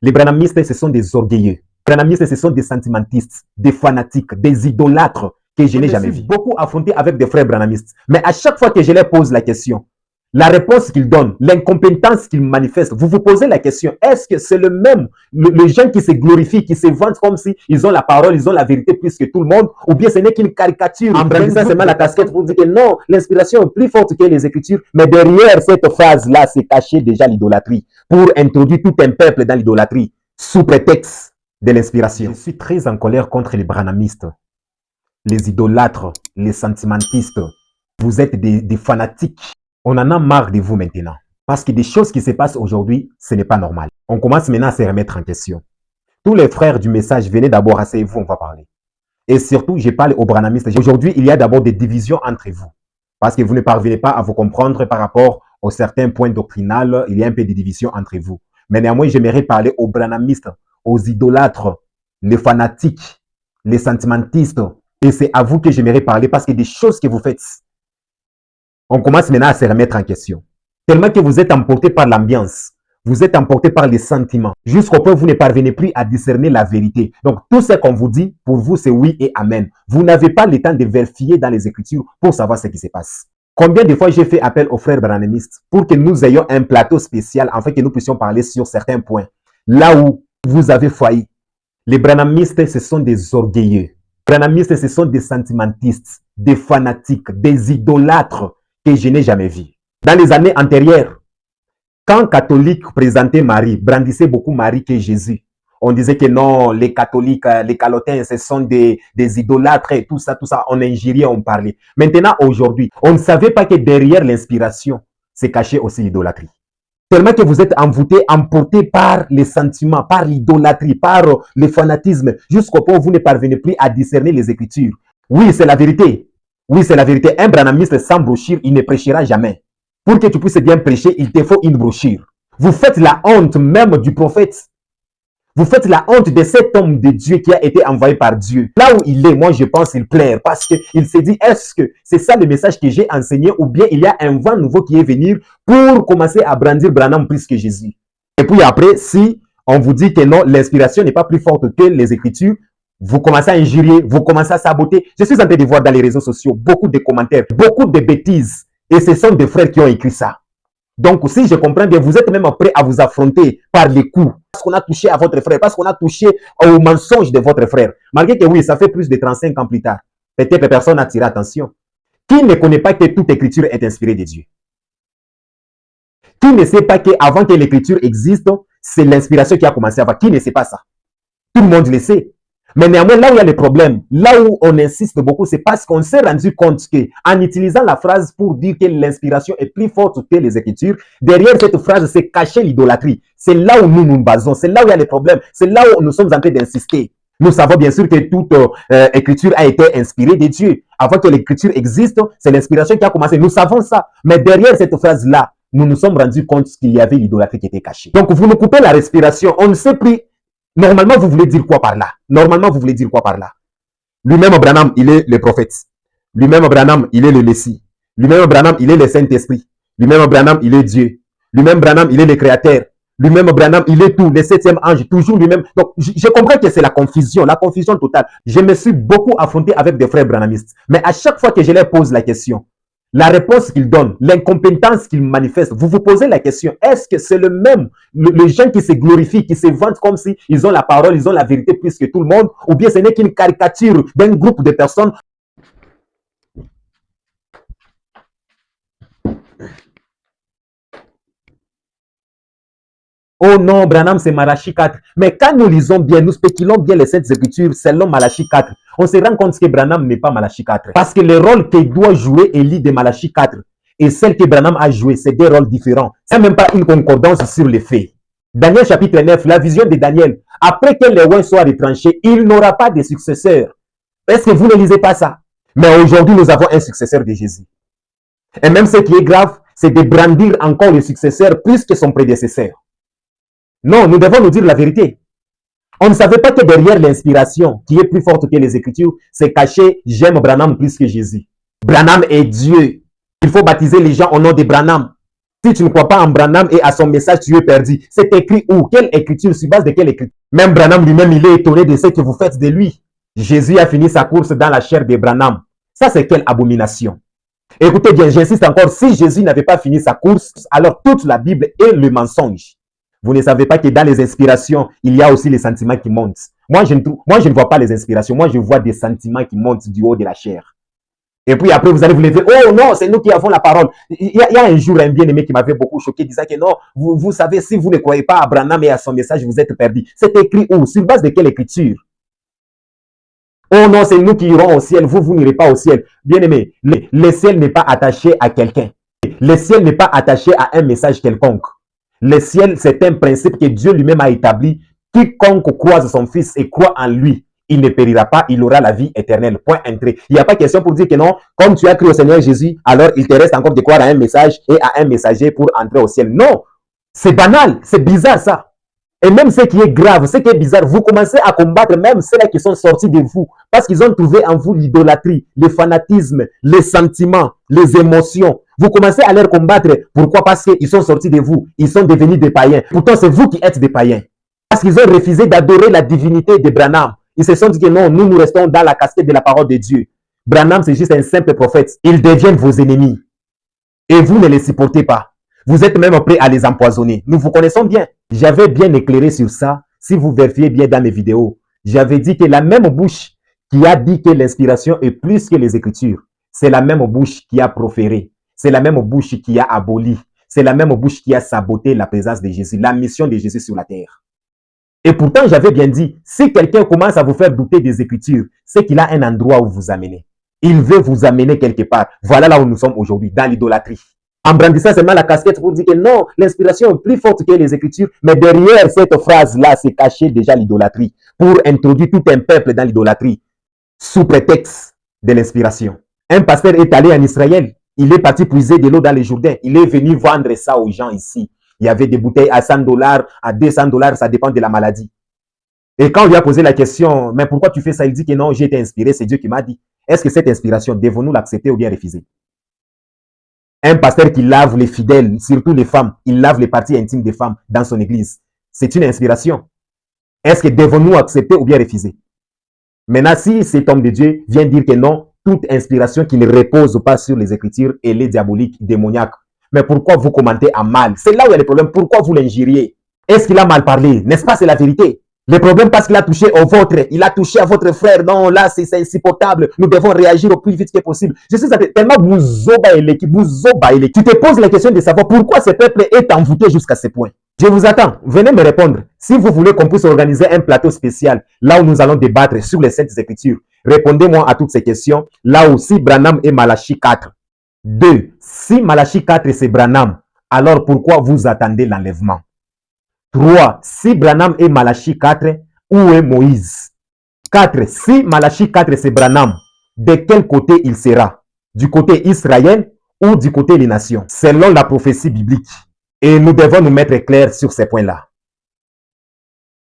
Les branhamistes, ce sont des orgueilleux. Les branhamistes, ce sont des sentimentistes, des fanatiques, des idolâtres que je n'ai jamais vu. Beaucoup affronté avec des frères branhamistes. Mais à chaque fois que je leur pose la question, la réponse qu'ils donnent, l'incompétence qu'ils manifestent, vous vous posez la question, est-ce que c'est le même, les gens qui se glorifient, qui se vantent comme si ils ont la parole, ils ont la vérité plus que tout le monde, ou bien ce n'est qu'une caricature, en brandissant seulement la casquette pour dire que non, l'inspiration est plus forte que les Écritures, mais derrière cette phrase-là, c'est caché déjà l'idolâtrie, pour introduire tout un peuple dans l'idolâtrie, sous prétexte de l'inspiration. Je suis très en colère contre les branhamistes, les idolâtres, les sentimentistes. Vous êtes des fanatiques. On en a marre de vous maintenant. Parce que des choses qui se passent aujourd'hui, ce n'est pas normal. On commence maintenant à se remettre en question. Tous les frères du message, venez d'abord, asseyez-vous, on va parler. Et surtout, je parle aux branhamistes. Aujourd'hui, il y a d'abord des divisions entre vous. Parce que vous ne parvenez pas à vous comprendre par rapport aux certains points doctrinaux. Il y a un peu de division entre vous. Mais néanmoins, j'aimerais parler aux branhamistes, aux idolâtres, les fanatiques, les sentimentistes. Et c'est à vous que j'aimerais parler parce que des choses que vous faites, on commence maintenant à se remettre en question. Tellement que vous êtes emporté par l'ambiance, vous êtes emporté par les sentiments, jusqu'au point où vous ne parvenez plus à discerner la vérité. Donc, tout ce qu'on vous dit, pour vous, c'est oui et amen. Vous n'avez pas le temps de vérifier dans les Écritures pour savoir ce qui se passe. Combien de fois j'ai fait appel aux frères branhamistes pour que nous ayons un plateau spécial afin que nous puissions parler sur certains points. Là où vous avez failli. Les branhamistes, ce sont des orgueilleux. Les branhamistes, ce sont des sentimentistes, des fanatiques, des idolâtres que je n'ai jamais vu. Dans les années antérieures, quand catholiques présentaient Marie, brandissaient beaucoup Marie que Jésus, on disait que non, les catholiques, les calotins, ce sont des idolâtres et tout ça, on injuriait, on parlait. Maintenant, aujourd'hui, on ne savait pas que derrière l'inspiration, c'est caché aussi l'idolâtrie. Tellement que vous êtes envoûtés, emportés par les sentiments, par l'idolâtrie, par le fanatisme, jusqu'au point où vous ne parvenez plus à discerner les Écritures. Oui, c'est la vérité. Oui, c'est la vérité. Un branhamiste sans brochure, il ne prêchera jamais. Pour que tu puisses bien prêcher, il te faut une brochure. Vous faites la honte même du prophète. Vous faites la honte de cet homme de Dieu qui a été envoyé par Dieu. Là où il est, moi je pense qu'il plaire parce qu'il s'est dit, est-ce que c'est ça le message que j'ai enseigné ou bien il y a un vent nouveau qui est venu pour commencer à brandir Branham plus que Jésus. Et puis après, si on vous dit que non, l'inspiration n'est pas plus forte que les Écritures, vous commencez à injurier, vous commencez à saboter. Je suis en train de voir dans les réseaux sociaux beaucoup de commentaires, beaucoup de bêtises. Et ce sont des frères qui ont écrit ça. Donc, si je comprends bien, vous êtes même prêt à vous affronter par les coups. Parce qu'on a touché à votre frère, parce qu'on a touché au mensonge de votre frère. Malgré que oui, ça fait plus de 35 ans plus tard. Peut-être que personne n'a tiré attention. Qui ne connaît pas que toute écriture est inspirée de Dieu? Qui ne sait pas qu'avant que l'écriture existe, c'est l'inspiration qui a commencé avant? Qui ne sait pas ça? Tout le monde le sait. Mais néanmoins, là où il y a les problèmes, là où on insiste beaucoup, c'est parce qu'on s'est rendu compte qu'en utilisant la phrase pour dire que l'inspiration est plus forte que les Écritures, derrière cette phrase, c'est caché l'idolâtrie. C'est là où nous nous basons, c'est là où il y a les problèmes, c'est là où nous sommes en train d'insister. Nous savons bien sûr que toute écriture a été inspirée de Dieu. Avant que l'écriture existe, c'est l'inspiration qui a commencé. Nous savons ça. Mais derrière cette phrase-là, nous nous sommes rendus compte qu'il y avait l'idolâtrie qui était cachée. Donc, vous nous coupez la respiration, on ne sait plus. Normalement, vous voulez dire quoi par là? Normalement, vous voulez dire quoi par là? Lui-même, Branham, il est le prophète. Lui-même, Branham, il est le Messie. Lui-même, Branham, il est le Saint-Esprit. Lui-même, Branham, il est Dieu. Lui-même, Branham, il est le Créateur. Lui-même, Branham, il est tout, le 7e ange, toujours lui-même. Donc, je comprends que c'est la confusion totale. Je me suis beaucoup affronté avec des frères branhamistes. Mais à chaque fois que je leur pose la question, la réponse qu'ils donnent, l'incompétence qu'ils manifestent, vous vous posez la question, est-ce que c'est le même, les gens qui se glorifient, qui se vantent comme si ils ont la parole, ils ont la vérité plus que tout le monde, ou bien ce n'est qu'une caricature d'un groupe de personnes? Oh non, Branham, c'est Malachie 4. Mais quand nous lisons bien, nous spéculons bien les Saintes Écritures selon Malachie 4, on se rend compte que Branham n'est pas Malachie 4. Parce que le rôle qu'il doit jouer Élie de Malachie 4 et celle que Branham a joué, c'est des rôles différents. Ce n'est même pas une concordance sur les faits. Daniel chapitre 9, la vision de Daniel. Après que les rois soient retranchés, il n'aura pas de successeur. Est-ce que vous ne lisez pas ça? Mais aujourd'hui, nous avons un successeur de Jésus. Et même ce qui est grave, c'est de brandir encore le successeur plus que son prédécesseur. Non, nous devons nous dire la vérité. On ne savait pas que derrière l'inspiration, qui est plus forte que les Écritures, c'est caché « J'aime Branham plus que Jésus ». Branham est Dieu. Il faut baptiser les gens au nom de Branham. Si tu ne crois pas en Branham et à son message, tu es perdu. C'est écrit où? Quelle écriture? Sur base de quelle écriture? Même Branham lui-même, il est étonné de ce que vous faites de lui. Jésus a fini sa course dans la chair de Branham. Ça, c'est quelle abomination? Écoutez bien, j'insiste encore, si Jésus n'avait pas fini sa course, alors toute la Bible est le mensonge. Vous ne savez pas que dans les inspirations, il y a aussi les sentiments qui montent. Moi, je ne vois pas les inspirations. Moi, je vois des sentiments qui montent du haut de la chair. Et puis après, vous allez vous lever. Oh non, c'est nous qui avons la parole. Il y a un jour un bien-aimé qui m'avait beaucoup choqué, disant que non, vous savez, si vous ne croyez pas à Branham et à son message, vous êtes perdu. C'est écrit où? Sur base de quelle écriture? Oh non, c'est nous qui irons au ciel. Vous n'irez pas au ciel. Bien-aimé, le ciel n'est pas attaché à quelqu'un. Le ciel n'est pas attaché à un message quelconque. Le ciel, c'est un principe que Dieu lui-même a établi. Quiconque croise son Fils et croit en lui, il ne périra pas, il aura la vie éternelle. Point entré. Il n'y a pas question pour dire que non, comme tu as cru au Seigneur Jésus, alors il te reste encore de croire à un message et à un messager pour entrer au ciel. Non, c'est banal, c'est bizarre ça. Et même ce qui est grave, ce qui est bizarre, vous commencez à combattre même ceux-là qui sont sortis de vous parce qu'ils ont trouvé en vous l'idolâtrie, le fanatisme, les sentiments, les émotions. Vous commencez à les combattre. Pourquoi? Parce qu'ils sont sortis de vous. Ils sont devenus des païens. Pourtant, c'est vous qui êtes des païens. Parce qu'ils ont refusé d'adorer la divinité de Branham. Ils se sont dit que non, nous restons dans la casquette de la parole de Dieu. Branham, c'est juste un simple prophète. Ils deviennent vos ennemis. Et vous ne les supportez pas. Vous êtes même prêts à les empoisonner. Nous vous connaissons bien. J'avais bien éclairé sur ça. Si vous vérifiez bien dans mes vidéos, j'avais dit que la même bouche qui a dit que l'inspiration est plus que les Écritures, c'est la même bouche qui a proféré. C'est la même bouche qui a aboli. C'est la même bouche qui a saboté la présence de Jésus, la mission de Jésus sur la terre. Et pourtant, j'avais bien dit, si quelqu'un commence à vous faire douter des Écritures, c'est qu'il a un endroit où vous amener. Il veut vous amener quelque part. Voilà là où nous sommes aujourd'hui, dans l'idolâtrie. En brandissant seulement la casquette pour dire que non, l'inspiration est plus forte que les Écritures. Mais derrière cette phrase-là, c'est caché déjà l'idolâtrie. Pour introduire tout un peuple dans l'idolâtrie, sous prétexte de l'inspiration. Un pasteur est allé en Israël. Il est parti puiser de l'eau dans les Jourdains. Il est venu vendre ça aux gens ici. Il y avait des bouteilles à $100, à $200, ça dépend de la maladie. Et quand on lui a posé la question, mais pourquoi tu fais ça? Il dit que non, j'ai été inspiré, c'est Dieu qui m'a dit. Est-ce que cette inspiration, devons-nous l'accepter ou bien refuser? Un pasteur qui lave les fidèles, surtout les femmes, il lave les parties intimes des femmes dans son église. C'est une inspiration. Est-ce que devons-nous accepter ou bien refuser? Maintenant, si cet homme de Dieu vient dire que non, toute inspiration qui ne repose pas sur les Écritures, elle est diabolique, démoniaque. Mais pourquoi vous commentez à mal? C'est là où il y a le problème. Pourquoi vous l'injuriez? Est-ce qu'il a mal parlé? N'est-ce pas? C'est la vérité. Le problème parce qu'il a touché au vôtre, il a touché à votre frère. Non, là, c'est insupportable. Nous devons réagir au plus vite que possible. Je suis tellement tu te poses la question de savoir pourquoi ce peuple est envoûté jusqu'à ce point. Je vous attends. Venez me répondre. Si vous voulez qu'on puisse organiser un plateau spécial, là où nous allons débattre sur les Saintes Écritures, répondez-moi à toutes ces questions. Là aussi, Branham et Malachie 4. 2. Si Malachie 4 c'est Branham, alors pourquoi vous attendez l'enlèvement? 3. Si Branham est Malachie 4, où est Moïse? 4. Si Malachie 4 c'est Branham, de quel côté il sera? Du côté Israël ou du côté des nations? Selon la prophétie biblique. Et nous devons nous mettre clairs sur ces points-là.